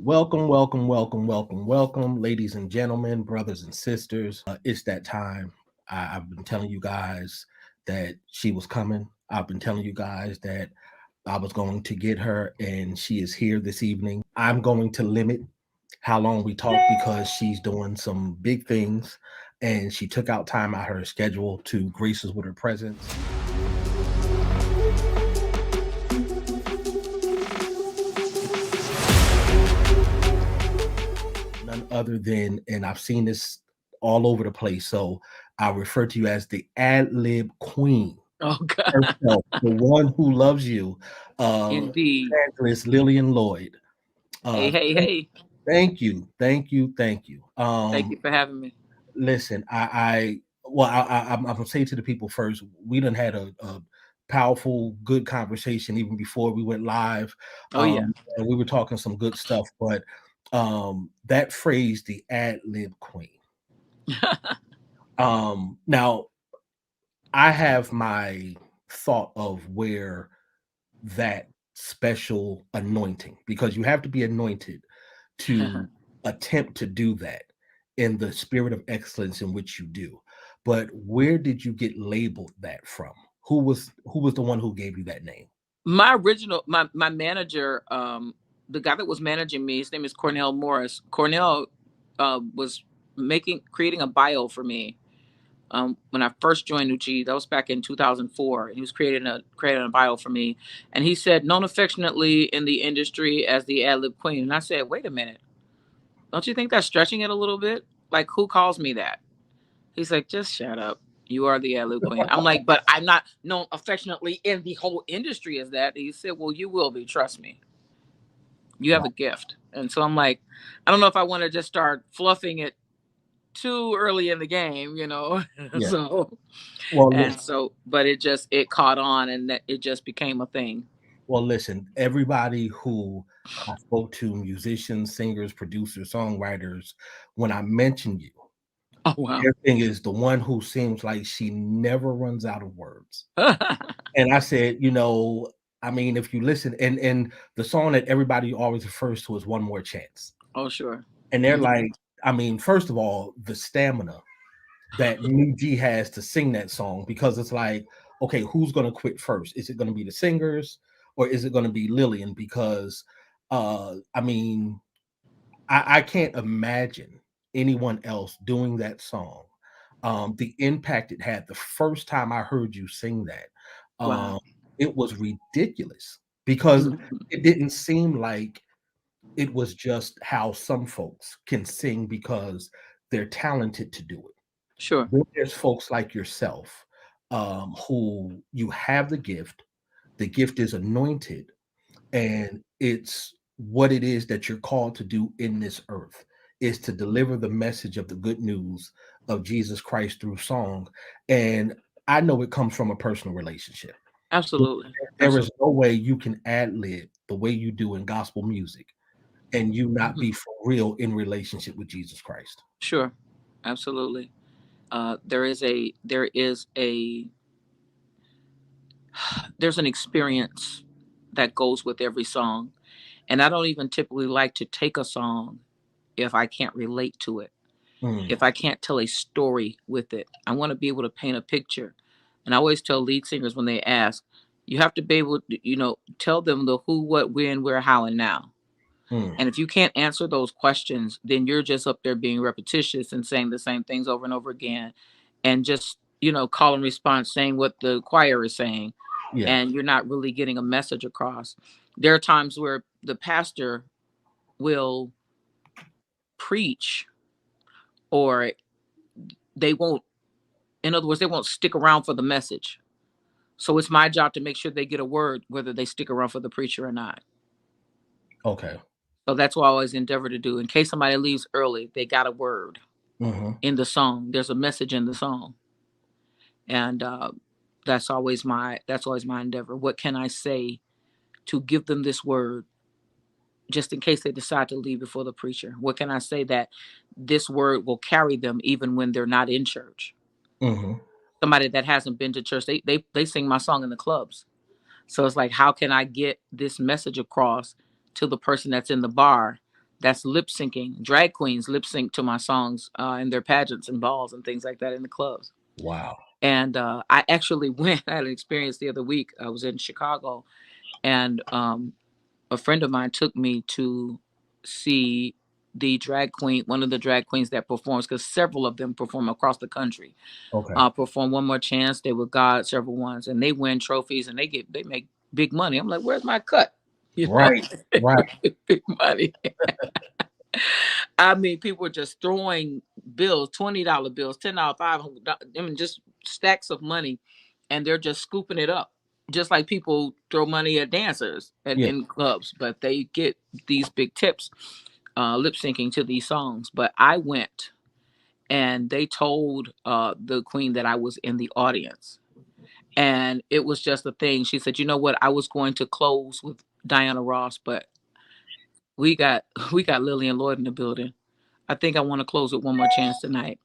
Welcome, ladies and gentlemen, brothers and sisters. It's that time. I've been telling you guys that she was coming. I've been telling you guys that I was going to get her, and she is here this evening. I'm going to limit how long we talk because she's doing some big things, and she took out time out of her schedule to grace us with her presence. None other than, and I've seen this all over the place, so I refer to you as the Ad Lib Queen Oh God, herself, the one who loves you, indeed. evangelist Lillian Lloyd. Hey, Uh, hey, thank, hey. thank you, thank you, thank you. Thank you for having me. Listen, I'm gonna say to the people first, we done had a powerful, good conversation even before we went live, Oh yeah. and we were talking some good stuff. But that phrase, the ad lib queen. Now I have my thought of where that special anointing, because you have to be anointed to attempt to do that in the spirit of excellence in which you do. But where did you get labeled that from? Who was the one who gave you that name? My manager, the guy that was managing me, his name is Cornell Morris. Cornell was creating a bio for me. When I first joined Nucci, that was back in 2004. He was creating a bio for me, and he said, known affectionately in the industry as the Ad Lib Queen. And I said, wait a minute, don't you think that's stretching it a little bit? Like, who calls me that? He's like, just shut up. You are the Ad Lib Queen. I'm like, but I'm not known affectionately in the whole industry as that. He said, well, you will be. Trust me. You have Wow. a gift. And so I'm like, I don't know if I want to just start fluffing it too early in the game. Yeah. so Well, and listen. so, but it caught on, and that it just became a thing. Well, listen. Everybody who I spoke to, musicians, singers, producers, songwriters, when I mentioned you, Oh wow. their thing is the one who seems like she never runs out of words. And I said, I mean, if you listen, and the song that everybody always refers to is "One More Chance," Oh sure. and they're Mhm. like, I mean, first of all, the stamina that New G has to sing that song, because it's like, okay, who's going to quit first? Is it going to be the singers or is it going to be Lillian? Because, I mean, I can't imagine anyone else doing that song. The impact it had the first time I heard you sing that, Wow. um, it was ridiculous because Mhm. it didn't seem like it was just how some folks can sing because they're talented to do it. Sure. Then there's folks like yourself, who you have the gift is anointed, and it's what it is that you're called to do in this earth is to deliver the message of the good news of Jesus Christ through song. And I know it comes from a personal relationship. Absolutely. There is Absolutely. no way you can ad lib the way you do in gospel music and you not Mhm. be for real in relationship with Jesus Christ. Sure. Absolutely. There is a there's an experience that goes with every song, and I don't even typically like to take a song if I can't relate to it, Mm, if I can't tell a story with it. I want to be able to paint a picture. And I always tell lead singers when they ask, you have to be able to, tell them the who, what, when, where, how, and now. mm, And if you can't answer those questions, then you're just up there being repetitious and saying the same things over and over again, and just, call and response, saying what the choir is saying, yeah. and you're not really getting a message across. There are times where the pastor will preach, or they won't, in other words, they won't stick around for the message. So it's my job to make sure they get a word, whether they stick around for the preacher or not. Okay. So that's what I always endeavor to do. In case somebody leaves early, they got a word Hmm. in the song. There's a message in the song, and that's always my endeavor. What can I say to give them this word, just in case they decide to leave before the preacher? What can I say that this word will carry them even when they're not in church? Hmm. Somebody that hasn't been to church, they sing my song in the clubs. So it's like, how can I get this message across to the person that's in the bar That's lip syncing. Drag queens lip sync to my songs in their pageants and balls and things like that in the clubs. Wow. And I actually went. I had an experience the other week. I was in Chicago, and a friend of mine took me to see the drag queen, one of the drag queens that performs, because several of them perform across the country. Okay. Perform One More Chance. They were God several ones, and they win trophies and they make big money. I'm like, where's my cut? You know, Right. Right. big money. I mean, people were just throwing bills, $20 bills, $10, $500. I mean, just stacks of money, and they're just scooping it up, just like people throw money at dancers and Yeah. in clubs. But they get these big tips, lip syncing to these songs. But I went, and they told the queen that I was in the audience, and it was just a thing. She said, "You know what? I was going to close with Diana Ross, but we got we got Lillian Lloyd in the building. I think I want to close with One More Chance tonight."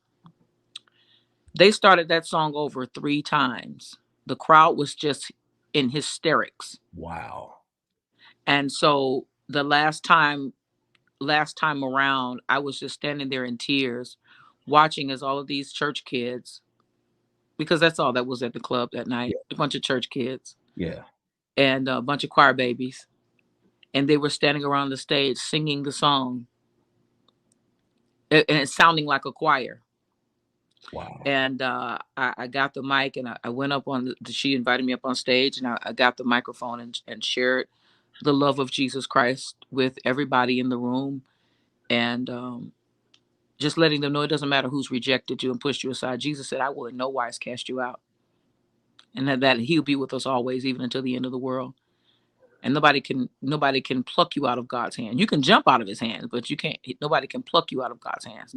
They started that song over 3 times. The crowd was just in hysterics. Wow. And so the last time around, I was just standing there in tears, watching as all of these church kids, because that's all that was at the club that night, Yeah. a bunch of church kids Yeah. and a bunch of choir babies. And they were standing around the stage singing the song, and it's sounding like a choir. Wow. And I got the mic, and I went up on she invited me up on stage, and I got the microphone and shared the love of Jesus Christ with everybody in the room, and just letting them know it doesn't matter who's rejected you and pushed you aside. Jesus said, "I will in no wise cast you out," and that He'll be with us always, even until the end of the world. And nobody can pluck you out of God's hand. You can jump out of His hands, but you can't. Nobody can pluck you out of God's hands.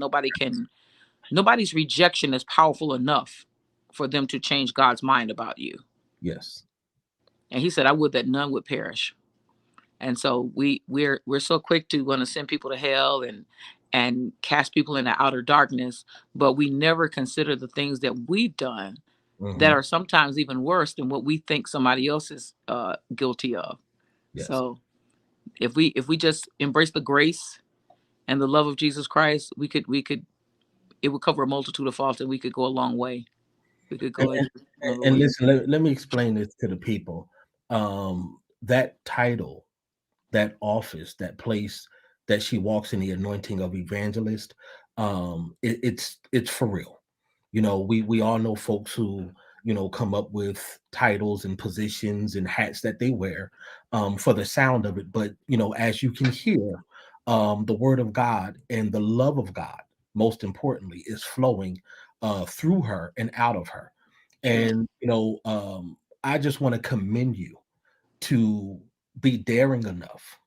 Nobody's rejection is powerful enough for them to change God's mind about you. Yes. And He said, "I would that none would perish." And so we're so quick to want to send people to hell and cast people into outer darkness, but we never consider the things that we've done that Hmm. are sometimes even worse than what we think somebody else is guilty of. Yes. So if we just embrace the grace and the love of Jesus Christ, we could it would cover a multitude of faults, and we could go a long way. We could And, go a and, long and way. listen, let me explain this to the people. That title, that office, that place that she walks in, the anointing of evangelist, it's for real. We all know folks who come up with titles and positions and hats that they wear for the sound of it. But as you can hear, the word of God and the love of God, most importantly, is flowing through her and out of her. Yes, And I just want to commend you to be daring enough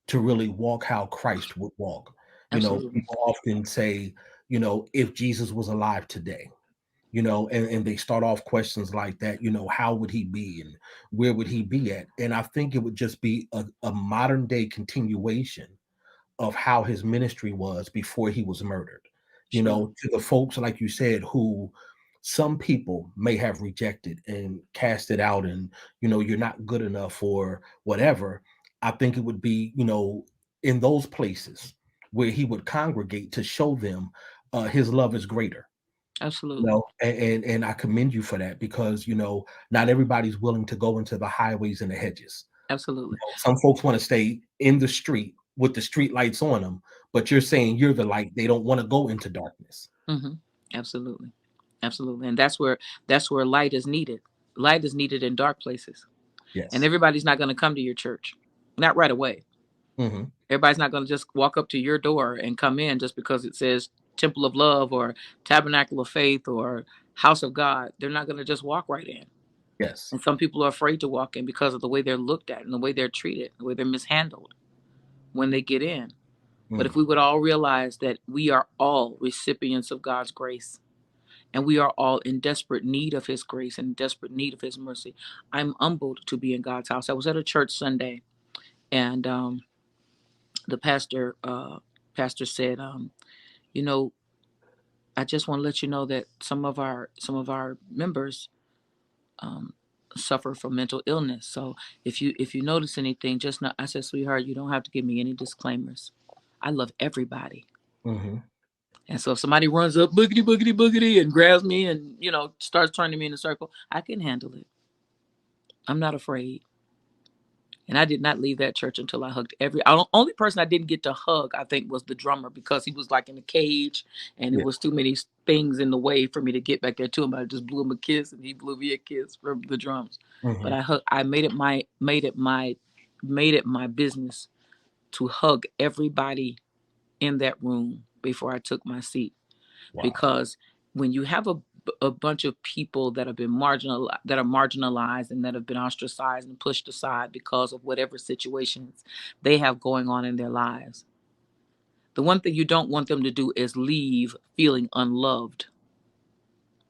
to really walk how Christ would walk. absolutely, People often say, if Jesus was alive today, and they start off questions like that, how would he be and where would he be at? And I think it would just be a modern day continuation of how his ministry was before he was murdered. sure, To the folks, like you said, who some people may have rejected and cast it out, and you're not good enough or whatever. I think it would be, in those places where he would congregate to show them his love is greater. absolutely, And I commend you for that, because not everybody's willing to go into the highways and the hedges. absolutely. Some folks want to stay in the street with the street lights on them, but you're saying you're the light. They don't want to go into darkness. Hmm. Absolutely, absolutely, and that's where light is needed. Light is needed in dark places, and Yes. everybody's not going to come to your church, not right away. Hmm. Everybody's not going to just walk up to your door and come in just because it says Temple of Love or Tabernacle of Faith or House of God. They're not going to just walk right in. Yes. And some people are afraid to walk in because of the way they're looked at and the way they're treated, the way they're mishandled when they get in. But Mm. if we would all realize that we are all recipients of God's grace, and we are all in desperate need of His grace and desperate need of His mercy. I'm humbled to be in God's house. I was at a church Sunday, and the pastor said, you know, I just want to let you know that some of our members um, suffer from mental illness. So if you notice anything, just not. I said, sweetheart, you don't have to give me any disclaimers. I love everybody. Mm-hmm. And so if somebody runs up boogity boogity boogity and grabs me and starts turning me in a circle, I can handle it. I'm not afraid. And I did not leave that church until I hugged only person I didn't get to hug, I think, was the drummer, because he was like in a cage and it Yeah. was too many things in the way for me to get back there to him. I just blew him a kiss and he blew me a kiss from the drums. But Mm-hmm. I made it my business to hug everybody in that room before I took my seat, Wow. because when you have a bunch of people that have been marginalized and that have been ostracized and pushed aside because of whatever situations they have going on in their lives, the one thing you don't want them to do is leave feeling unloved.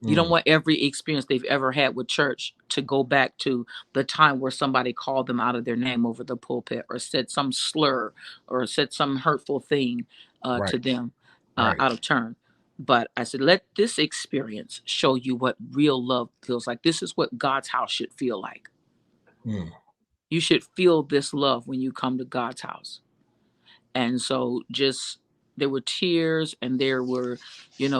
You don't Mm. want every experience they've ever had with church to go back to the time where somebody called them out of their name over the pulpit, or said some slur, or said some hurtful thing Right. to them Right. out of turn. But I said, let this experience show you what real love feels like. This is what God's house should feel like. Mm. You should feel this love when you come to God's house. And so just there were tears and there were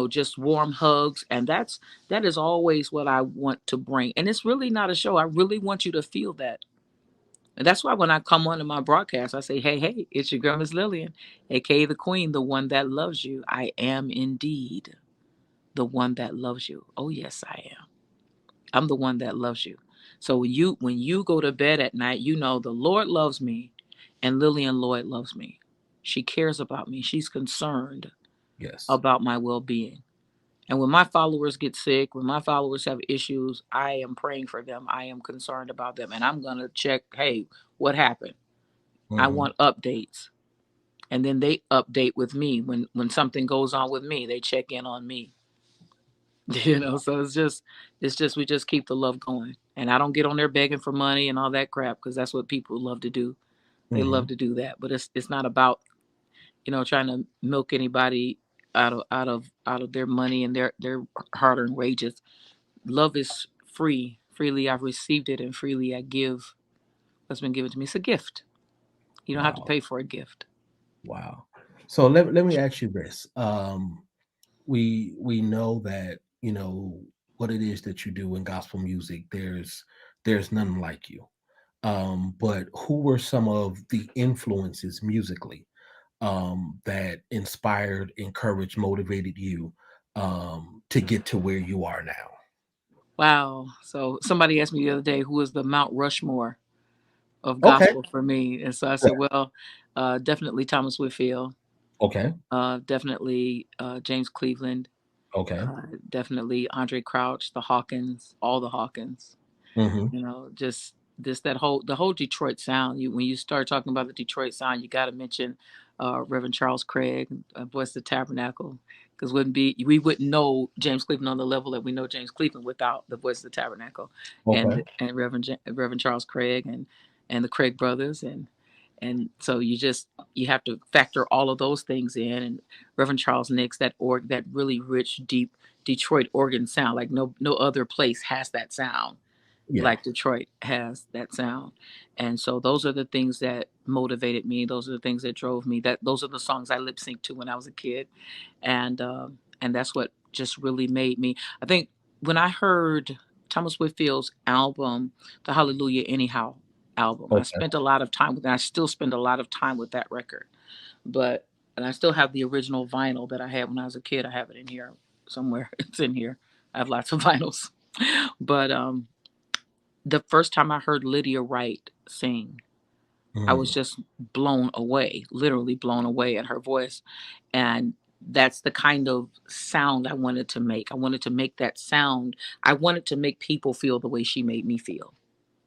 just warm hugs, and that is always what I want to bring. And it's really not a show. I really want you to feel that. And that's why when I come on to my broadcast, I say, hey, it's your girl, Miss Lillian, aka the Queen, the one that loves you. I am indeed the one that loves you. Oh yes, I am. I'm the one that loves you. So when you go to bed at night, the Lord loves me and Lillian Lloyd loves me. She cares about me. She's concerned Yes. about my well-being. And when my followers get sick, when my followers have issues, I am praying for them. I am concerned about them. And I'm going to check, hey, what happened? I Mm-hmm. want updates. And then they update with me when something goes on with me. They check in on me. So it's just we just keep the love going. And I don't get on there begging for money and all that crap, because that's what people love to do. They Mm-hmm. love to do that. But it's not about, trying to milk anybody out of their money and their hard-earned wages. Love is free. Freely I've received it and freely I give what's been given to me. It's a gift. You don't have to Wow. pay for a gift. Wow. So let me ask you this. We know that, what it is that you do in gospel music. There's none like you. But who were some of the influences musically that inspired, encouraged, motivated you to get to where you are now? Wow. So somebody asked me the other day, who is the Mount Rushmore of Okay. gospel for me? And so I Yeah. said, well, definitely Thomas Whitfield, Okay. definitely James Cleveland, Okay. definitely Andre Crouch, the Hawkins, all the Hawkins. Hmm. Just this that whole the whole Detroit sound. When you start talking about the Detroit sound, you got to mention Reverend Charles Craig, Voice of the Tabernacle, because we wouldn't know James Cleveland on the level that we know James Cleveland without the Voice of the Tabernacle, Okay. and Reverend Charles Craig and the Craig brothers, and so you have to factor all of those things in. And Reverend Charles Nix, that really rich, deep Detroit organ sound, like no other place has that sound Yeah. like Detroit has that sound. And so those are the things that motivated me. Those are the things that drove me. Those are the songs I lip synced to when I was a kid, and that's what just really made me. I think when I heard Thomas Whitfield's album, the Hallelujah Anyhow album, I Okay. spent a lot of time with, and I still spend a lot of time with that record. But and I still have the original vinyl that I had when I was a kid. I have it in here somewhere. It's in here. I have lots of vinyls. But the first time I heard Lydia Wright sing, I was Mm. just blown away, literally blown away at her voice. And that's the kind of sound I wanted to make. I wanted to make that sound. I wanted to make people feel the way she made me feel.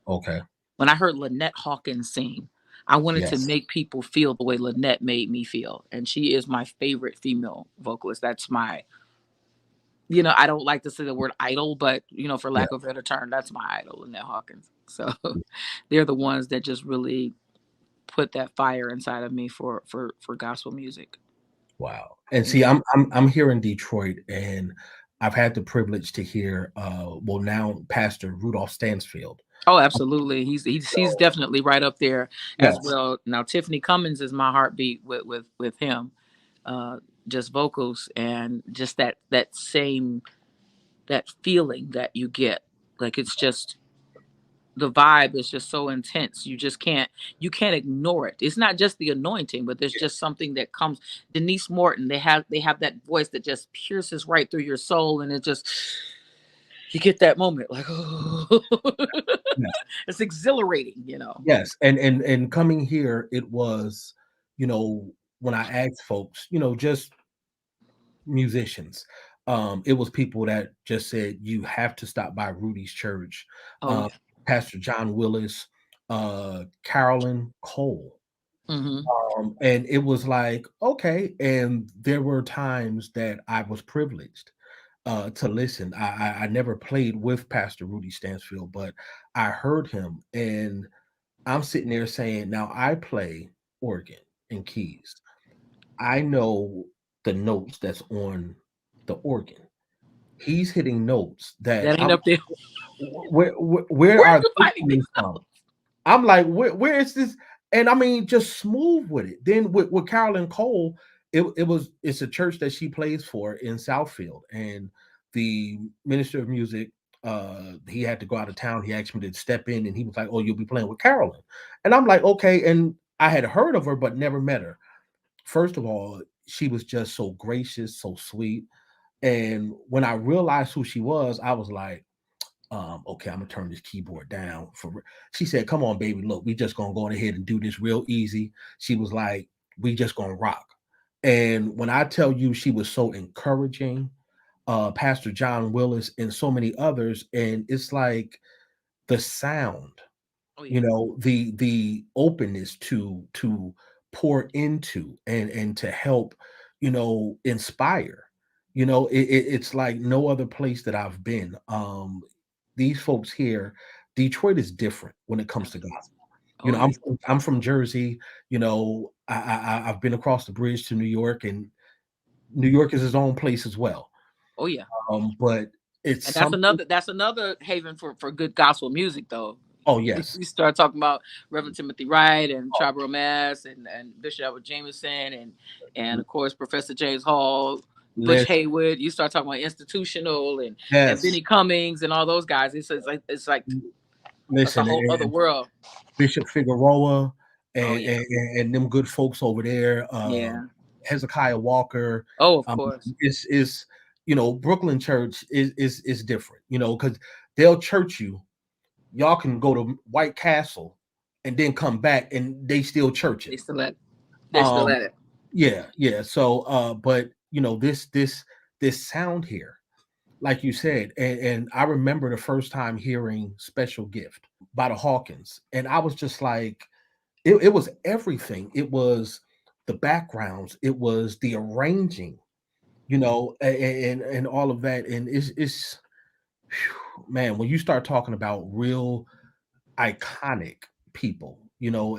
Okay. When I heard Lynette Hawkins sing, I wanted to Yes. make people feel the way Lynette made me feel. And she is my favorite female vocalist. That's my, I don't like to say the word idol, but for Yeah. lack of a better term, that's my idol, Lynette Hawkins. So they're the ones that just really put that fire inside of me for gospel music. Wow. And see, Yeah. I'm here in Detroit, and I've had the privilege to hear well, now Pastor Rudolph Stansfield. Oh, absolutely. He's So definitely right up there as yes, well. Now, Tiffany Cummins is my heartbeat with him. Uh, just vocals and just that same that feeling that you get. Like it's just the vibe is just so intense. You can't ignore it. It's not just the anointing, but there's just something that comes. Denise Morton, they have that voice that just pierces right through your soul, and it just you get that moment like oh yes, it's exhilarating, you know. yes, and coming here, it was, you know, when I asked folks, just musicians. It was people that just said you have to stop by Rudy's church. Oh Um, yeah. Pastor John Willis, Carolyn Cole. Hmm. And it was like, okay. And there were times that I was privileged to listen. I never played with Pastor Rudy Stansfield, but I heard him, and I'm sitting there saying, now I play organ and keys. I know the notes that's on the organ. He's hitting notes that That ain't up there. where Where are are you they finding coming these from? I'm like, where is this? And I mean, just smooth with it. Then with Carolyn Cole, it's a church that she plays for in Southfield, and the minister of music, he had to go out of town. He asked me to step in, and he was like, "Oh, you'll be playing with Carolyn," and I'm like, "Okay." And I had heard of her, but never met her. First of all, she was just so gracious, so sweet. And when I realized who she was, I was like, okay, I'm gonna turn this keyboard down for she said, come on, baby, look, we just gonna go ahead and do this real easy. She was like, we just gonna rock. And when I tell you she was so encouraging, Pastor John Willis and so many others, and it's like the sound, Oh yeah. the openness to pour into and to help, inspire. It's like no other place that I've been. These folks here, Detroit is different when it comes to Absolutely. gospel. Oh I'm yeah. I'm from Jersey. I've been across the bridge to New York, and New York is its own place as well. Oh yeah. But it's And something. that's another haven for good gospel music though. Oh yes. You start talking about Reverend Timothy Wright and Oh, Tribal Mass and Bishop Edward Jameson and of course Professor James Hall, Butch listen, Haywood. You start talking about institutional and yes. Benny Cummings and all those guys. It's like that's a Listen, whole other world. Bishop Figueroa Oh and, yeah. and, and them good folks over there, Yeah. Hezekiah Walker. Oh, of course. Is Brooklyn Church is different, because they'll church you. Y'all can go to White Castle and then come back and they still churching. They still at they're still Um, at it. yeah, yeah. So, but this sound here, like you said, and I remember the first time hearing "Special Gift" by the Hawkins, and I was just like, it was everything. It was the backgrounds, it was the arranging, and all of that. And it's man, when you start talking about real iconic people,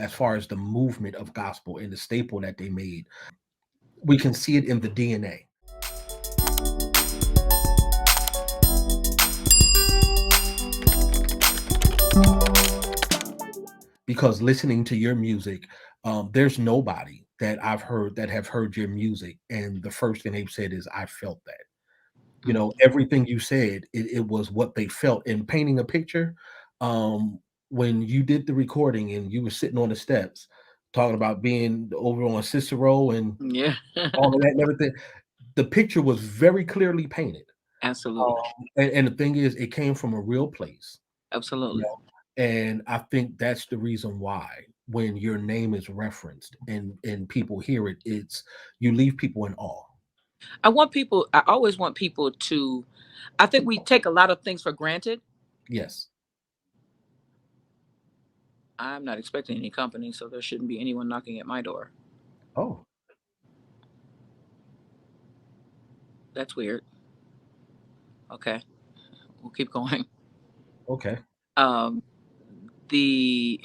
as far as the movement of gospel and the staple that they made, we can see it in the DNA. Because listening to your music, there's nobody that I've heard that have heard your music, and the first thing they've said is, "I felt that." Mhm. Everything you said, it was what they felt. And painting a picture, when you did the recording and you were sitting on the steps talking about being over on Cicero and Yeah. all of that and everything, the picture was very clearly painted. Absolutely. And the thing is, it came from a real place. You Absolutely. know, and I think that's the reason why when your name is referenced and people hear it, you leave people in awe. I always want people to, I think we take a lot of things for granted. Yes. I'm not expecting any company, so there shouldn't be anyone knocking at my door. Oh, That's weird. Okay, we'll keep going. okay. Um, the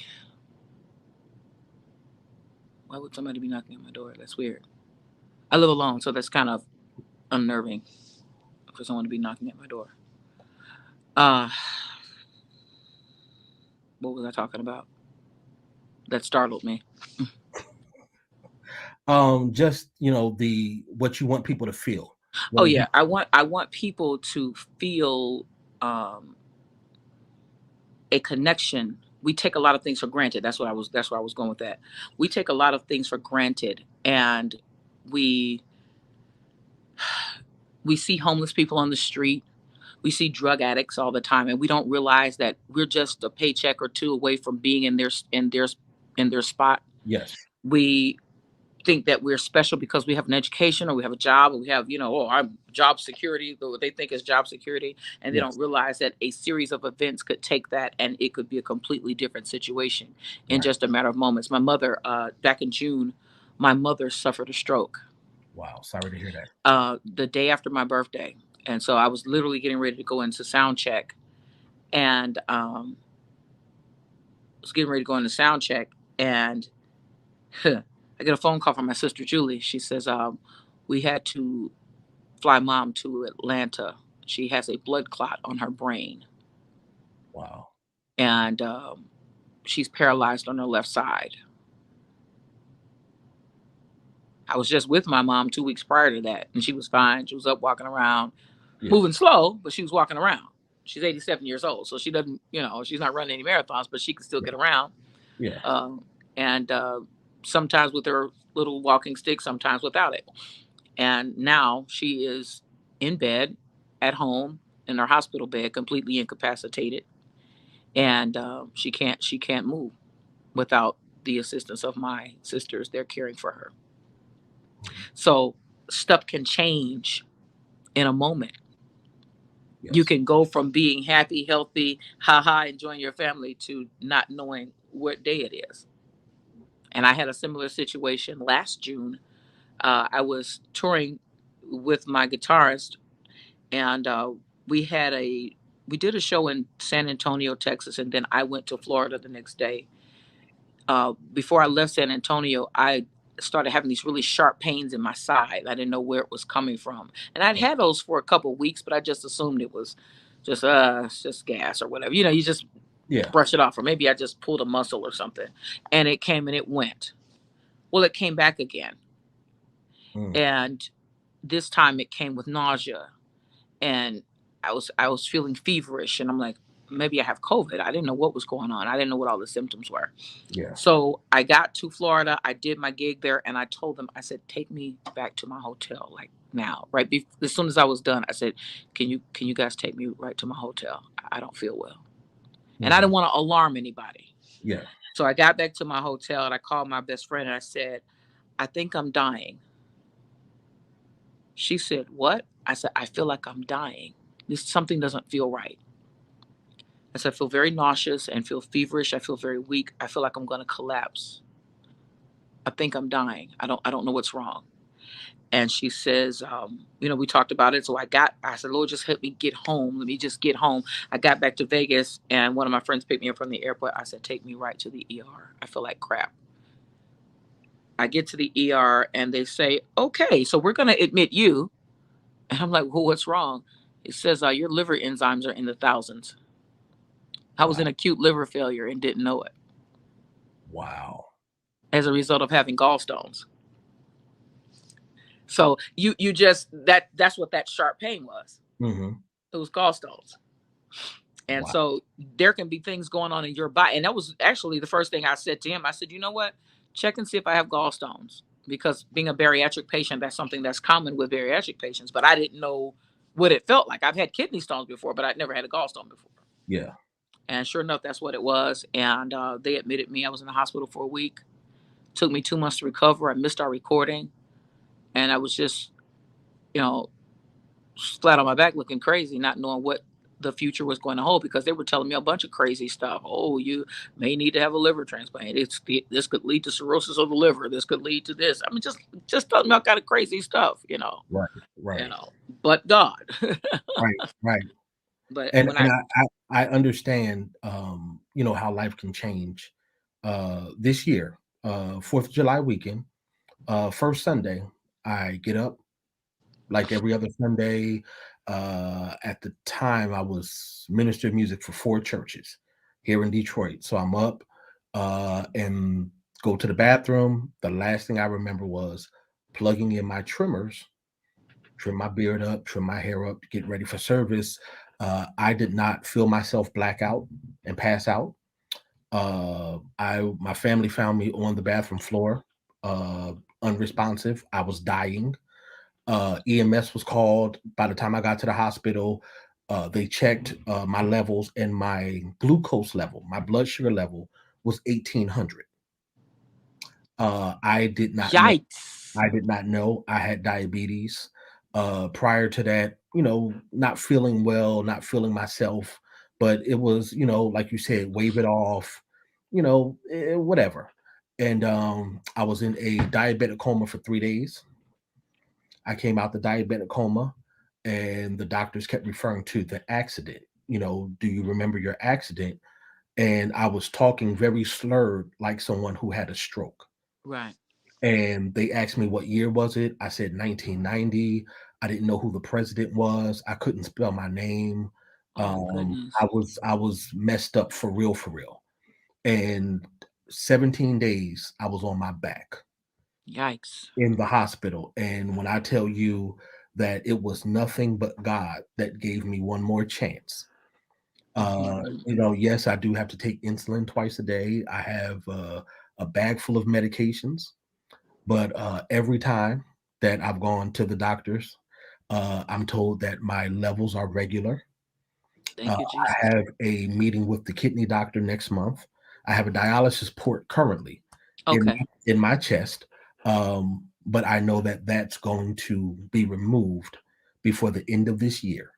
Why would somebody be knocking at my door? That's weird. I live alone, so that's kind of unnerving for someone to be knocking at my door. Uh, What was I talking about? That startled me. Just the what you want people to feel Oh when you. yeah, I want people to feel um, a connection. We take a lot of things for granted. That's where I was going with that. We take a lot of things for granted, and we we see homeless people on the street. We see drug addicts all the time, and we don't realize that we're just a paycheck or two away from being in their spot. Yes. We think that we're special because we have an education or we have a job or we have, I'm job security, what they think is job security. And they don't Yes. realize that a series of events could take that and it could be a completely different situation in Right. just a matter of moments. My mother, back in June, my mother suffered a stroke Wow. Sorry to hear that. the day after my birthday. And so I was literally getting ready to go into sound check and was getting ready to go into sound check. And I get a phone call from my sister, Julie. She says, we had to fly mom to Atlanta. She has a blood clot on her brain, Wow. and she's paralyzed on her left side. I was just with my mom 2 weeks prior to that, and she was fine. She was up walking around, Yeah. moving slow, but she was walking around. She's 87 years old, so she doesn't, she's not running any marathons, but she can still Yeah. get around. Yeah. And sometimes with her little walking stick, sometimes without it. And now she is in bed at home in her hospital bed, completely incapacitated, and she can't move without the assistance of my sisters. They're caring for her. Mhm. So stuff can change in a moment. You Yes. can go from being happy, healthy, haha, enjoying your family to not knowing what day it is. And I had a similar situation last June. I was touring with my guitarist, and we did a show in San Antonio, Texas, and then I went to Florida the next day. Before I left San Antonio, I started having these really sharp pains in my side. I didn't know where it was coming from, and I'd had those for a couple of weeks, but I just assumed it was it's just gas or whatever. You just Yeah. brush it off, or maybe I just pulled a muscle or something, and it came and it went. Well, it came back again, Mm. and this time it came with nausea, and I was feeling feverish, and I'm like, maybe I have COVID. I didn't know what was going on. I didn't know what all the symptoms were. Yeah. So I got to Florida. I did my gig there, and I told them, I said, take me back to my hotel, like now, right? As soon as I was done, I said, can you guys take me right to my hotel? I don't feel well, and I Hmm. didn't want to alarm anybody. Yeah. So I got back to my hotel, and I called my best friend, and I said, I think I'm dying. She said, what? I said, I feel like I'm dying. Something doesn't feel right. I said, I feel very nauseous and feel feverish. I feel very weak. I feel like I'm going to collapse. I think I'm dying. I don't know what's wrong. And she says, we talked about it. So I said, Lord, just help me get home. Let me just get home. I got back to Vegas, and one of my friends picked me up from the airport. I said, take me right to the ER. I feel like crap. I get to the ER, and they say, okay, so we're going to admit you. And I'm like, well, what's wrong? It says your liver enzymes are in the thousands. I was in Wow. acute liver failure and didn't know it Wow. as a result of having gallstones. So you just that's what that sharp pain was. Hmm. It was gallstones. And Wow. so there can be things going on in your body. And that was actually the first thing I said to him. I said, you know what? Check and see if I have gallstones. Because being a bariatric patient, that's something that's common with bariatric patients. But I didn't know what it felt like. I've had kidney stones before, but I'd never had a gallstone before. Yeah. And sure enough, that's what it was. And they admitted me. I was in the hospital for a week. Took me 2 months to recover. I missed our recording. And I was just, you know, flat on my back looking crazy, not knowing what the future was going to hold because they were telling me a bunch of crazy stuff. Oh, you may need to have a liver transplant. This could lead to cirrhosis of the liver. This could lead to this. I mean, just telling me all kind of crazy stuff. Right. You Right. know, but God. Right. Right. But And when and I I understand how life can change. This year, 4th of July weekend, first Sunday, I get up like every other Sunday. At the time, I was minister of music for 4 churches. here in Detroit. So I'm up and go to the bathroom. The last thing I remember was plugging in my trimmers, trim my beard up, trim my hair up, get ready for service. I did not feel myself black out and pass out. I My family found me on the bathroom floor, uh, unresponsive. I was dying. EMS was called. By the time I got to the hospital, they checked my levels, and my glucose level, my blood sugar level, was 1800. I did not know. Yikes. I did not know I had diabetes. Prior to that, not feeling well, not feeling myself, but it was, like you said, wave it off, whatever. And I was in a diabetic coma for 3 days. I came out the diabetic coma, and the doctors kept referring to the accident. Do you remember your accident? And I was talking very slurred, like someone who had a stroke. Right. And they asked me what year was it. I said 1990. I didn't know who the president was. I couldn't spell my name. Oh goodness. I was messed up for real, for real. And 17 days I was on my back Yikes. in the hospital. And when I tell you that it was nothing but God that gave me one more chance. Mhm. Yes, I do have to take insulin twice a day. I have a bag full of medications. But every time that I've gone to the doctors, I'm told that my levels are regular. Thank you, I Jesus. have a meeting with the kidney doctor next month. I have a dialysis port currently in Okay. in my chest, but I know that that's going to be removed before the end of this year.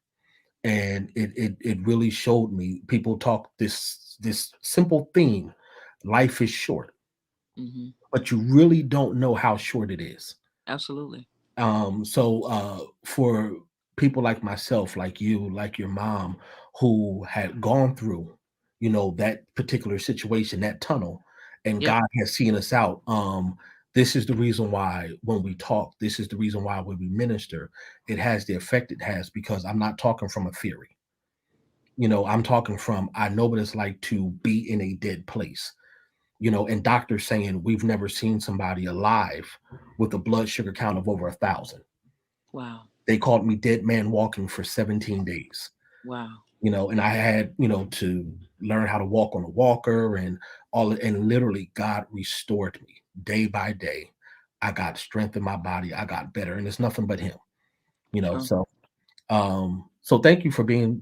And it really showed me. People talk this simple theme: life is short, Hmm. but you really don't know how short it is. Absolutely. For people like myself, like you, like your mom, who had gone through, that particular situation, that tunnel, and Yep. God has seen us out. This is the reason why when we talk, this is the reason why when we minister, it has the effect it has, because I'm not talking from a theory. I'm talking from, I know what it's like to be in a dead place, and doctors saying we've never seen somebody alive with a blood sugar count of over 1,000. Wow. They called me dead man walking for 17 days, Wow. and I had, to learn how to walk on a walker and and literally God restored me day by day. I got strength in my body. I got better, and it's nothing but him, Sure. so thank you for being,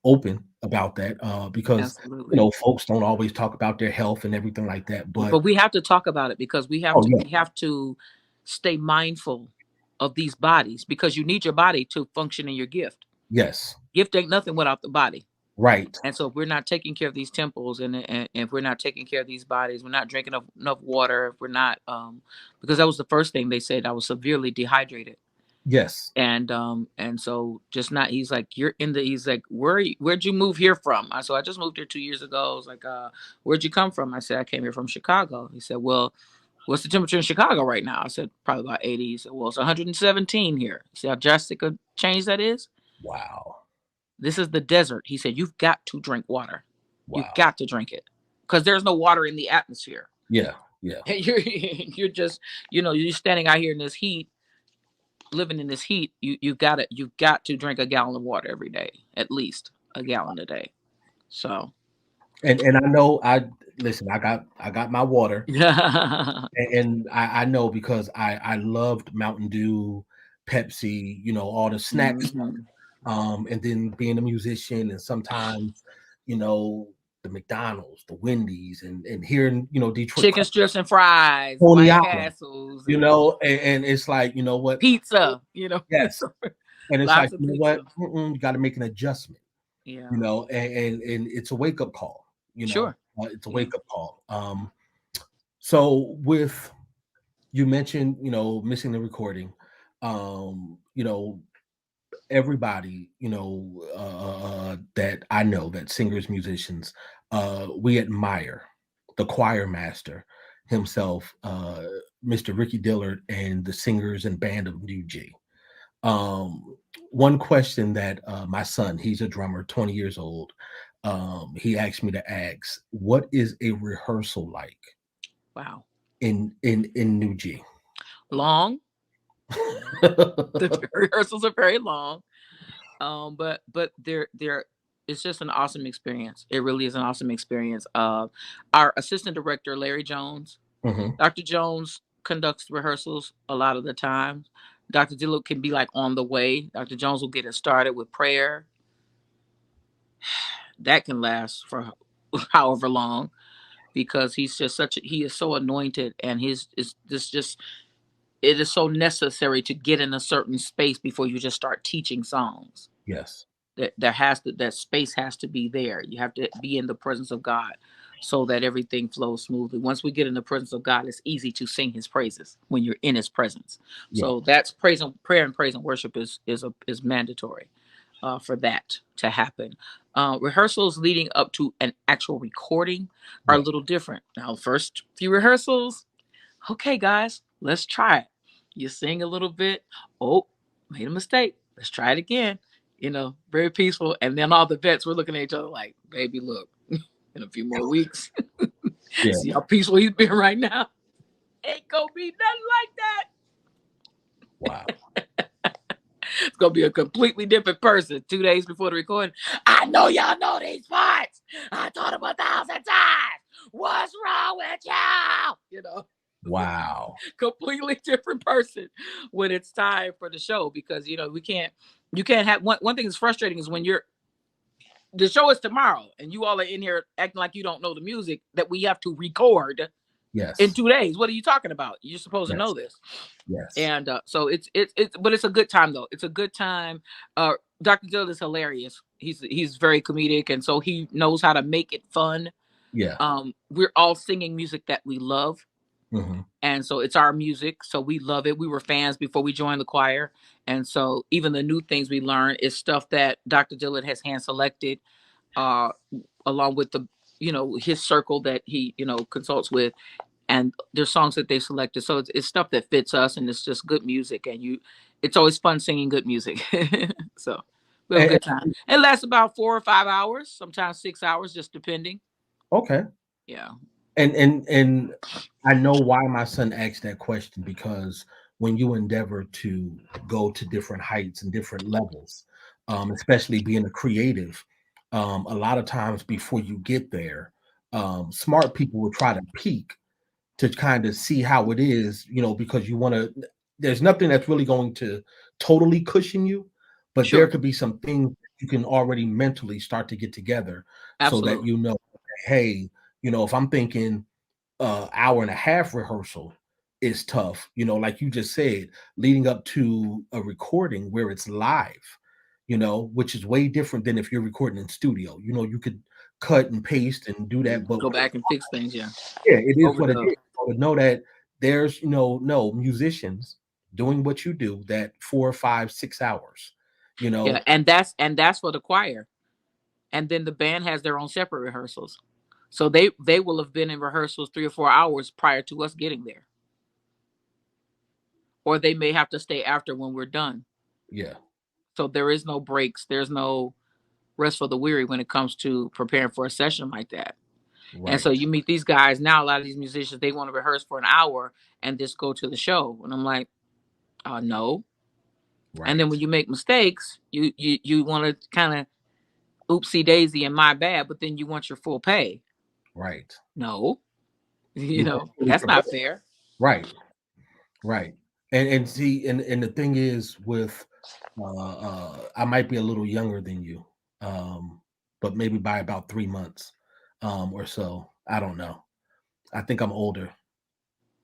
open about that, because, Absolutely. folks don't always talk about their health and everything like that, but But we have to talk about it because we have oh to yeah, we have to stay mindful of these bodies because you need your body to function in your gift. yes, Gift ain't nothing without the body. right, And so if we're not taking care of these temples and if we're not taking care of these bodies, we're not drinking enough water, if we're not because that was the first thing they said. I was severely dehydrated. yes, And so just not he's like, you're in the he's like, where'd you move here from? I just moved here 2 years ago. I was like, where'd you come from? I said, I came here from Chicago. He said, well, what's the temperature in Chicago right now? I said, probably about 80. He said, well, it's 117 here. See how drastic a change that is? wow, This is the desert. He said, you've got to drink water. You've wow, got to drink it. Because there's no water in the atmosphere. yeah, yeah. And you're just, you're standing out here in this heat, living in this heat. You've got to drink a gallon of water every day, at least a gallon a day. So And I know, I listen, I got my water, and I know, because I loved Mountain Dew, Pepsi, all the snack stuff. Mhm. And then being a musician, and sometimes, you know, the McDonald's, the Wendy's, and here in, Detroit, Chicken strips and fries, Coney White Island, Castles, and and it's like, you know what? pizza. Yes. And it's like, Lots of you know what? pizza. You got to make an adjustment, Yeah, and it's a wake up call, sure. it's a Yeah. wake up call. So with, you mentioned, missing the recording, you know, everybody, that I know, that singers, musicians, we admire the choir master himself, Mr. Ricky Dillard, and the singers and band of New G. Um, One question that my son, he's a drummer, 20 years old. he asked me to ask, what is a rehearsal like Wow. in New G? Long. The rehearsals are very long. But they're it's just an awesome experience. It really is an awesome experience. Our assistant director, Larry Jones, Hmm. Dr. Jones conducts rehearsals a lot of the time. Dr. Dillo can be like on the way. Dr. Jones will get us started with prayer. That can last for however long because he's just he is so anointed and his is this just it is so necessary to get in a certain space before you just start teaching songs. Yes. That space has to be there. You have to be in the presence of God so that everything flows smoothly. Once we get in the presence of God, it's easy to sing his praises when you're in his presence. Yeah. So that's praise and prayer and praise and worship is mandatory for that to happen. Rehearsals leading up to an actual recording are a Yeah. little different. Now, first few rehearsals, okay, guys, let's try it. You sing a little bit. Oh, made a mistake. Let's try it again. Very peaceful. And then all the vets were looking at each other like, baby, look, in a few more weeks, Yeah. see how peaceful he's been right now. Ain't gonna be nothing like that. Wow. It's gonna be a completely different person 2 days before the recording. I know y'all know these parts. I taught them 1,000 times. What's wrong with y'all? Wow. Completely different person when it's time for the show because you can't have one thing that's frustrating is when the show is tomorrow and you all are in here acting like you don't know the music that we have to record in Yes. 2 days. What are you talking about? You're supposed to Yes. know this. Yes. And so but it's a good time though. It's a good time. Dr. Dill is hilarious. He's very comedic and so he knows how to make it fun. Yeah. We're all singing music that we love. Hmm. And so it's our music, so we love it. We were fans before we joined the choir, and so even the new things we learn is stuff that Dr. Dillard has hand selected, uh, along with his circle that he consults with, and there's songs that they selected. So it's stuff that fits us, and it's just good music, and it's always fun singing good music. So we have a And, good time. It lasts about 4 or 5 hours, sometimes 6 hours, just depending. okay. Yeah. And I know why my son asked that question because when you endeavor to go to different heights and different levels, especially being a creative, a lot of times before you get there, smart people will try to peak to kind of see how it is, because you want to. There's nothing that's really going to totally cushion you, but there Sure. could be some things you can already mentally start to get together so that Absolutely. hey, if I'm thinking hour and a half rehearsal is tough, like you just said, leading up to a recording where it's live, which is way different than if you're recording in studio. You could cut and paste and do that, but Go back and fix things. Yeah. yeah, it is what it Overdub. is. So to know that there's, no musicians doing what you do that 4, 5, 6 hours, you Yeah, know, and that's for the choir. And then the band has their own separate rehearsals. So they will have been in rehearsals 3 or 4 hours prior to us getting there. Or they may have to stay after when we're done. yeah, So there is no breaks. There's no rest for the weary when it comes to preparing for a session like that. And so right, you meet these guys now, a lot of these musicians, they want to rehearse for an hour and just go to the show. And I'm like, no. And then right, when you make mistakes, you want to kind of oopsie daisy and my bad, but then you want your full pay. right. No, You want to fully that's prepare. not fair. Right, right. And see, and the thing is with I might be a little younger than you, but maybe by about 3 months, or so. I don't know. I think I'm older.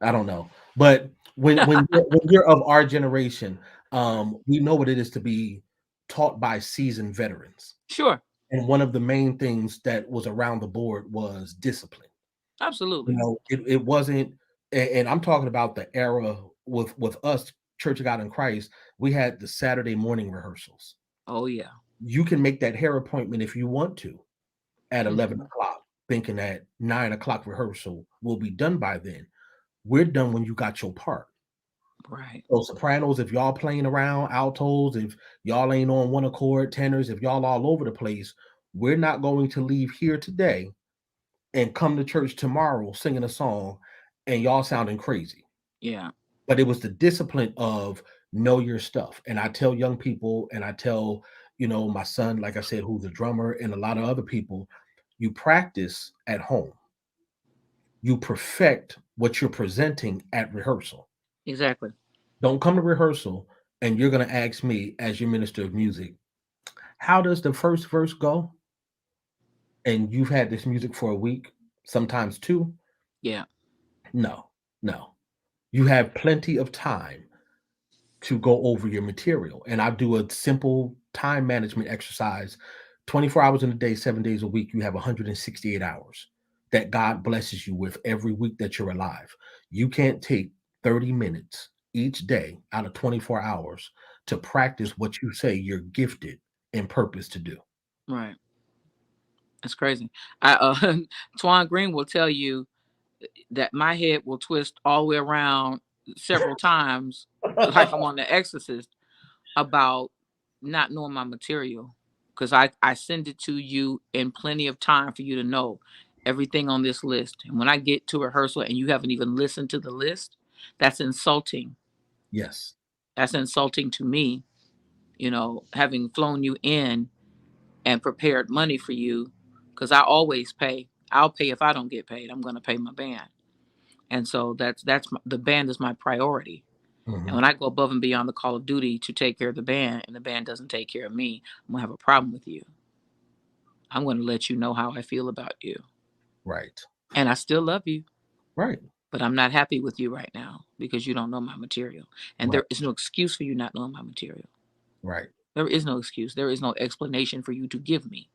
I don't know. But when you're of our generation, we know what it is to be taught by seasoned veterans. Sure, And one of the main things that was around the board was discipline. absolutely. It wasn't, and I'm talking about the era with us, Church of God in Christ. We had the Saturday morning rehearsals. Oh yeah. You can make that hair appointment if you want to at 11 Hmm. o'clock, thinking that 9 o'clock rehearsal will be done by then. We're done when you got your part. Right. So sopranos, if y'all playing around, altos, if y'all ain't on one accord, tenors, if y'all all over the place, we're not going to leave here today and come to church tomorrow singing a song and y'all sounding crazy. Yeah. But it was the discipline of know your stuff. And I tell young people, and I tell, my son, like I said, who's a drummer, and a lot of other people, you practice at home. You perfect what you're presenting at rehearsal. Exactly. Don't come to rehearsal and you're going to ask me, as your minister of music, how does the first verse go? And you've had this music for a week, sometimes two. Yeah. No, no. You have plenty of time to go over your material. And I do a simple time management exercise 24 hours in a day, 7 days a week. You have 168 hours that God blesses you with every week that you're alive. You can't take 30 minutes each day out of 24 hours to practice what you say you're gifted and purpose to do. Right. That's crazy. I Twan Green will tell you that my head will twist all the way around several times, like I'm on The Exorcist, about not knowing my material. Because I send it to you in plenty of time for you to know everything on this list. And when I get to rehearsal and you haven't even listened to the list, that's insulting. Yes. That's insulting to me, having flown you in and prepared money for you, because I always pay. I'll pay if I don't get paid. I'm going to pay my band. And so the band is my priority. And Mhm. when I go above and beyond the call of duty to take care of the band and the band doesn't take care of me, I'm going to have a problem with you. I'm going to let you know how I feel about you. Right. And I still love you, Right. but I'm not happy with you right now because you don't know my material. And Right. there is no excuse for you not knowing my material. Right. There is no excuse. There is no explanation for you to give me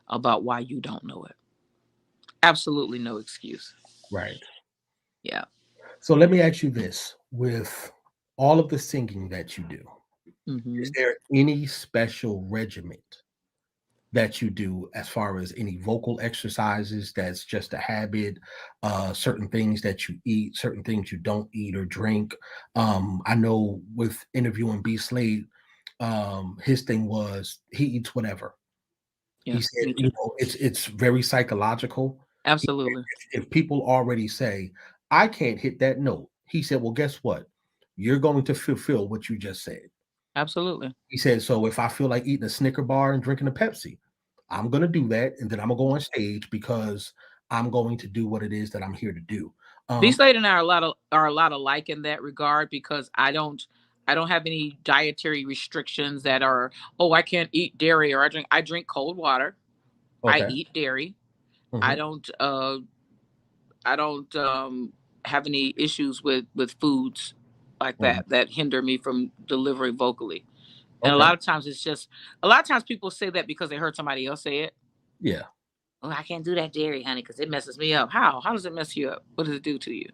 about why you don't know it. Absolutely no excuse. Right. Yeah. So let me ask you this: with all of the singing that you do, is Hmm. there any special regiment that you do as far as any vocal exercises that's just a habit, certain things that you eat, certain things you don't eat or drink? I know with interviewing B Slade, his thing was he eats whatever. He Yeah. said, Me too. it's very psychological. He said, Absolutely. if people already say, I can't hit that note, he said, well, guess what? You're going to fulfill what you just said. Absolutely. He said, so if I feel like eating a Snicker bar and drinking a Pepsi, I'm going to do that. And then I'm going to go on stage because I'm going to do what it is that I'm here to do. B Um, Slade and I are a lot alike in that regard because I don't have any dietary restrictions that are, oh, I can't eat dairy, or I drink cold water. I okay. eat dairy. I Hmm. don't I don't have any issues with foods like Hmm. that hinder me from delivering vocally. And Okay. a lot of times people say that because they heard somebody else say it. Yeah. Oh, I can't do that dairy, honey, because it messes me up. How does it mess you up? What does it do to you?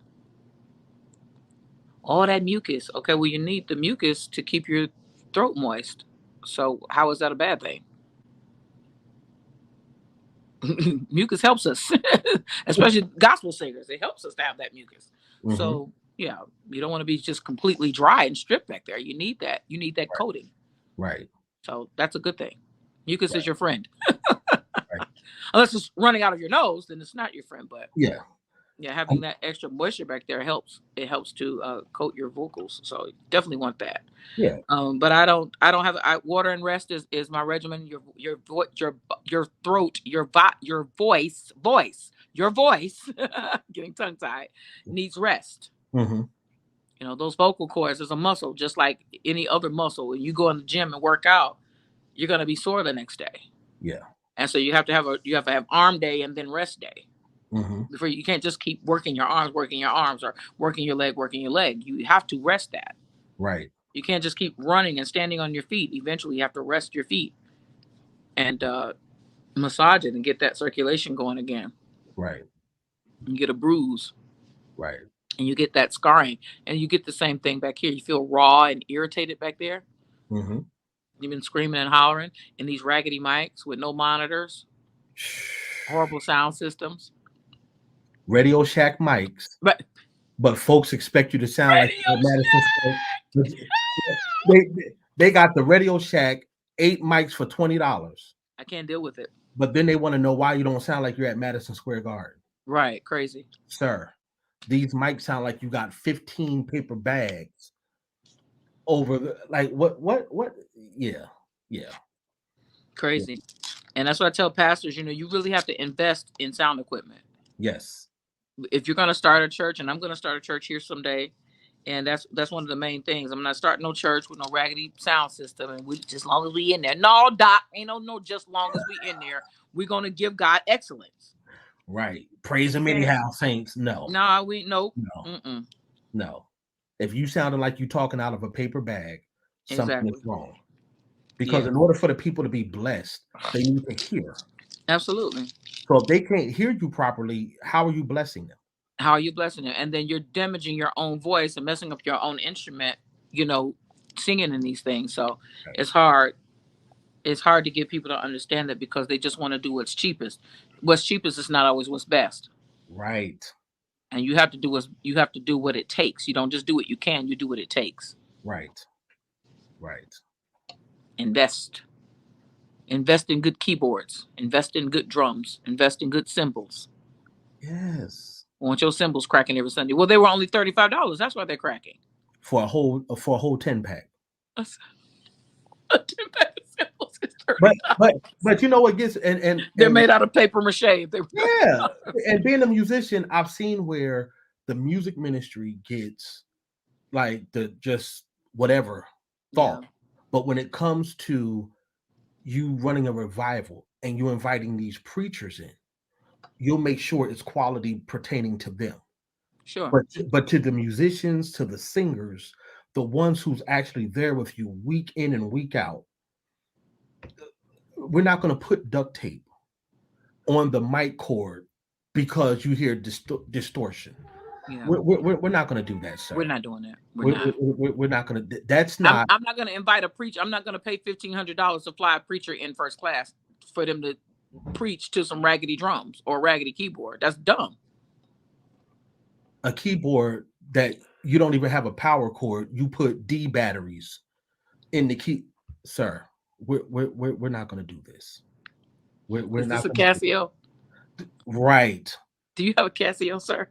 All that mucus. Okay, well, you need the mucus to keep your throat moist. So how is that a bad thing? Mucus helps us, especially gospel singers. It helps us to have that mucus. Hmm. So yeah, you don't want to be just completely dry and stripped back there. You need that. You need that Right. coating. Right. So that's a good thing. Mucus is Right. your friend. Right. Unless it's running out of your nose, then it's not your friend. But Yeah. yeah, having Um, that extra moisture back there helps. It helps to coat your vocals. So you definitely want that. yeah. But I don't have water and rest is my regimen. Your throat, your voice getting tongue tied, needs rest. Hmm. Those vocal cords is a muscle just like any other muscle. When you go in the gym and work out, you're going to be sore the next day. Yeah. And so you have to have arm day and then rest day. Hmm. Before, you can't just keep working your arms, or working your leg. You have to rest that. Right. You can't just keep running and standing on your feet. Eventually, you have to rest your feet and massage it and get that circulation going again. Right. You get a bruise Right. and you get that scarring, and you get the same thing back here. You feel raw and irritated back there. Hmm. You've been screaming and hollering in these raggedy mics with no monitors, horrible sound systems. Radio Shack mics, But but folks expect you to sound like Radio you're at Madison Square. Shack, They, they got the Radio Shack 8 mics for $20. I can't deal with it. But then they want to know why you don't sound like you're at Madison Square Garden. Right. Crazy. Sir, these mics sound like you got 15 paper bags over the like what yeah. Crazy. And that's what I tell pastors, you really have to invest in sound equipment. Yes. If you're going to start a church, and I'm going to start a church here someday, and that's one of the main things. I'm not starting no church with no raggedy sound system, and we just long as we in there. No, doc, ain't no just long as we in there. We're going to give God excellence. Right. Praise him Okay. anyhow, saints. No. No, we nope. No. Mm-mm. No. If you sounded like you talking out of a paper bag, something Exactly. is wrong. Because Yeah. in order for the people to be blessed, they need to hear. Absolutely. So if they can't hear you properly, how are you blessing them? How are you blessing it? And then you're damaging your own voice and messing up your own instrument, singing in these things. So Right. it's hard. It's hard to get people to understand that because they just want to do what's cheapest. What's cheapest is not always what's best. Right. And you have to do what it takes. You don't just do what you can, you do what it takes. Right. Right. Invest. Invest in good keyboards. Invest in good drums. Invest in good cymbals. Yes. I want your cymbals cracking every Sunday. Well, they were only $35. That's why they're cracking. For a whole 10 pack. A 10-pack of cymbals is But $30. but you know what gets and They're made out of paper mache. yeah. And being a musician, I've seen where the music ministry gets like the just whatever thought. Yeah. But when it comes to you running a revival and you inviting these preachers in, you'll make sure it's quality pertaining to them. Sure. But to the musicians, to the singers, the ones who's actually there with you week in and week out, we're not going to put duct tape on the mic cord because you hear distortion. Yeah. We're not going to do that, sir. We're not doing that. We're not going to. That's I'm not. not going to invite a preacher. I'm not going to pay $1,500 to fly a preacher in first class for them to preach to some raggedy drums or raggedy keyboard. That's dumb. A keyboard that you don't even have a power cord. You put D batteries in the key, sir. We're not going to do this. We're Is this not a going to. Casio? Right, Do you have a Casio, sir?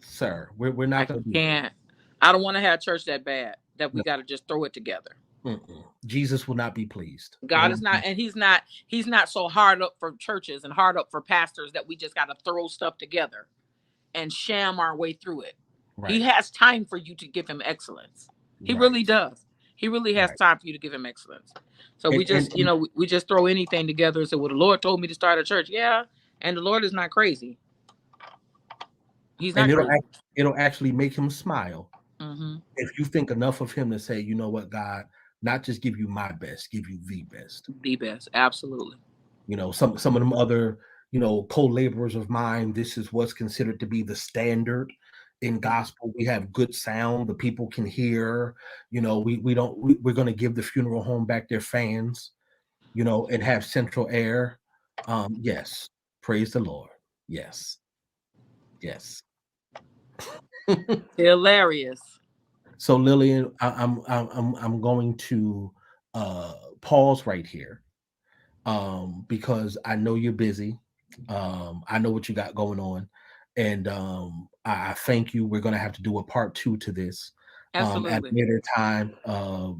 sir. We're not going to do Can't. I don't want to have church that bad that we No. got to just throw it together. Jesus will not be pleased. God is not, and he's not so hard up for churches and hard up for pastors that we just got to throw stuff together and sham our way through it. Right. He has time for you to give him excellence. He Right. really does. He really has Right. time for you to give him excellence. So And- we just, and- we just throw anything together and say, well, the Lord told me to start a church. Yeah. And the Lord is not crazy. He's not and crazy. it'll actually make him smile Mm-hmm. if you think enough of him to say, you know what, God, not just give you my best, give you the best. The best. Absolutely. Some of them other, co-laborers of mine, this is what's considered to be the standard in gospel. We have good sound, the people can hear, we're going to give the funeral home back their fans, and have central air. Yes. Praise the Lord. Yes. Hilarious. So Lillian, I'm going to pause right here because I know you're busy. I know what you got going on, and I thank you. We're going to have to do a part 2 to this at a Absolutely. later time.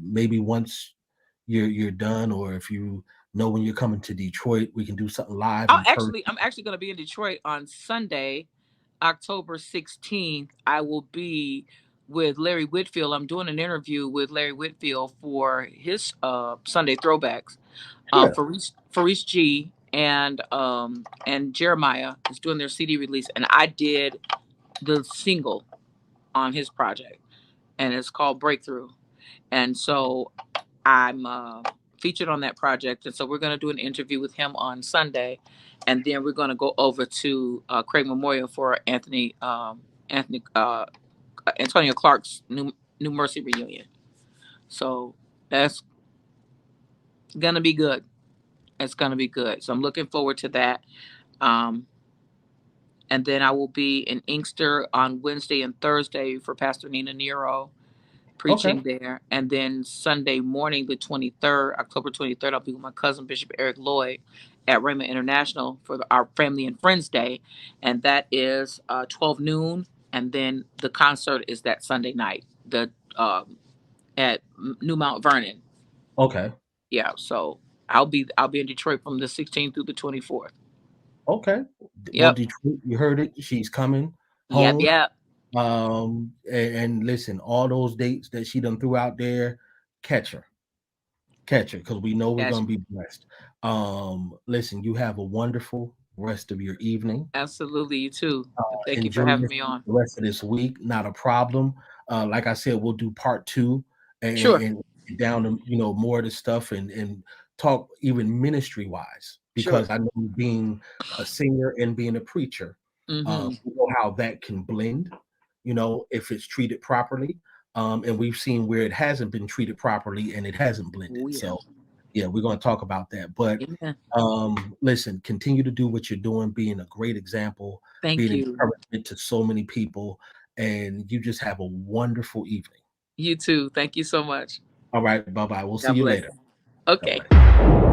Maybe once you're done, or if you know when you're coming to Detroit, we can do something live. I'm actually going to be in Detroit on Sunday, October 16th. I will be with Larry Whitfield. I'm doing an interview with Larry Whitfield for his Sunday throwbacks. Yeah. Faris G and Jeremiah is doing their CD release, and I did the single on his project, and it's called Breakthrough. And so I'm featured on that project, and so we're going to do an interview with him on Sunday, and then we're going to go over to Craig Memorial for Antonio Clark's New Mercy reunion. So that's gonna be good. It's gonna be good. So I'm looking forward to that. And then I will be in Inkster on Wednesday and Thursday for Pastor Nina Nero. preaching there. And then Sunday morning, the 23rd, October 23rd, I'll be with my cousin, Bishop Eric Lloyd, at Raymond International for our Family and Friends Day. And that is 12 noon. And then the concert is that Sunday night, at New Mount Vernon. Okay. Yeah, so I'll be in Detroit from the 16th through the 24th. Okay. Well, Yep. Detroit, you heard it. She's coming Yep. home. Yep. And listen, all those dates that she done threw out there, catch her, because we know we're Yes. gonna be blessed. Listen, you have a wonderful rest of your evening. Absolutely. You too. Thank you for Enjoy having me on. the rest of this week. Not a problem. Like I said, we'll do part 2 Sure. and get down to more of the stuff and talk even ministry wise, because Sure. I know being a singer and being a preacher, Mm-hmm. we know how that can blend. If it's treated properly. And we've seen where it hasn't been treated properly and it hasn't blended. Oh, yeah. So yeah, we're going to talk about that. But Amen. listen, continue to do what you're doing, being a great example, Thank being you. encouragement to so many people, and you just have a wonderful evening. You too. Thank you so much. All right, bye-bye. We'll see God you bless. later. Okay. All right.